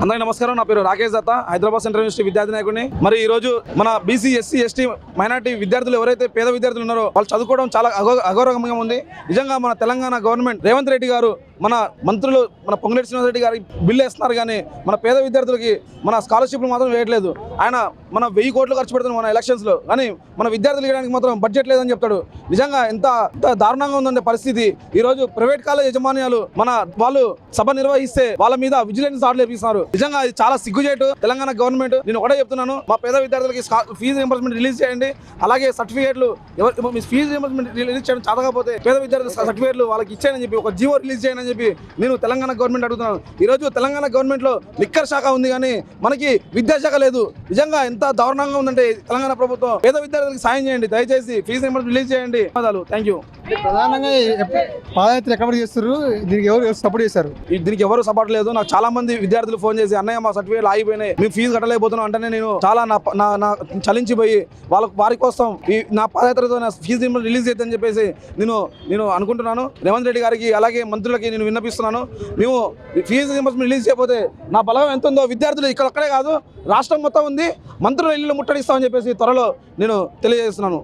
అందరికీ నమస్కారం. నా పేరు రాకేష్ దత్తా, హైదరాబాద్ సెంట్రల్ యూనివర్సిటీ విద్యార్థి నాయకుడిని. మరి ఈ రోజు మన బీసీ, ఎస్సీ, ఎస్టీ, మైనార్టీ విద్యార్థులు ఎవరైతే పేద విద్యార్థులు ఉన్నారో వాళ్ళు చదువుకోవడం చాలా అగౌరవంగా ఉంది. నిజంగా మన తెలంగాణ గవర్నమెంట్ రేవంత్ రెడ్డి గారు, మన మంత్రులు, మన పొంగులేటి శ్రీనివాస్ రెడ్డి గారు బిల్లు వేస్తున్నారు, కానీ మన పేద విద్యార్థులకి మన స్కాలర్షిప్లు మాత్రం వేయట్లేదు. ఆయన మన 1000 కోట్లు ఖర్చు పెడుతున్నాం మన ఎలక్షన్స్లో, కానీ మన విద్యార్థులు ఇవ్వడానికి మాత్రం బడ్జెట్ లేదని చెప్తాడు. నిజంగా ఎంత దారుణంగా ఉందంటే పరిస్థితి. ఈ రోజు ప్రైవేట్ కాలేజ్ యజమాన్యాలు వాళ్ళు సభ నిర్వహిస్తే వాళ్ళ మీద విజిలెన్స్ ఆర్డర్ ఇస్తున్నారు. నిజంగా ఇది చాలా సిగ్గుచేటు తెలంగాణ గవర్నమెంట్. నేను ఒకటే చెప్తున్నాను, మా పేద విద్యార్థులకి ఫీజు రింబర్స్మెంట్ రిలీజ్ చేయండి. అలాగే సర్టిఫికేట్లు మీ ఫీజు రింబర్స్మెంట్ రిలీజ్ చేయడం చాలకపోతే పేద విద్యార్థుల సర్టిఫికేట్లు వాళ్ళకి ఇచ్చేయని చెప్పి ఒక జీవో రిలీజ్ చేయండి అని చెప్పి నేను తెలంగాణ గవర్నమెంట్ అడుగుతున్నాను. ఈ రోజు తెలంగాణ గవర్నమెంట్ లో లిక్కర్ శాఖ ఉంది, కానీ మనకి విద్యాశాఖ లేదు. నిజంగా ఎంత దారుణంగా ఉందంటే తెలంగాణ ప్రభుత్వం. పేద విద్యార్థులకు సాయం చేయండి, దయచేసి ఫీజు రింబర్స్మెంట్ రిలీజ్ చేయండి. Thank you. ప్రధానంగా పాదయాత్ర ఎక్కడ చేస్తారు? దీనికి ఎవరు సపోర్ట్ చేశారు? దీనికి ఎవరు సపోర్ట్ లేదు. నాకు చాలా మంది విద్యార్థులు ఫోన్ చేసి, అన్నయ్య మా సర్టిఫికేట్ ఆగిపోయినాయి, మేము ఫీజు కట్టలేకపోతున్నాం అంటేనే నేను చాలా నా చలించిపోయి వారి కోసం నా పాదయాత్రతో నా ఫీజు రిలీజ్ చేద్దని చెప్పేసి నేను అనుకుంటున్నాను. రేవంత్ రెడ్డి గారికి అలాగే మంత్రులకి నేను విన్నపిస్తున్నాను. మేము ఫీజు రింబర్స్మెంట్ రిలీజ్ చేయకపోతే నా బలం ఎంత ఉందో విద్యార్థులు ఇక్కడే కాదు రాష్ట్రం మొత్తం ఉంది, మంత్రుల ఇల్లు ముట్టడిస్తామని చెప్పేసి త్వరలో నేను తెలియజేస్తున్నాను.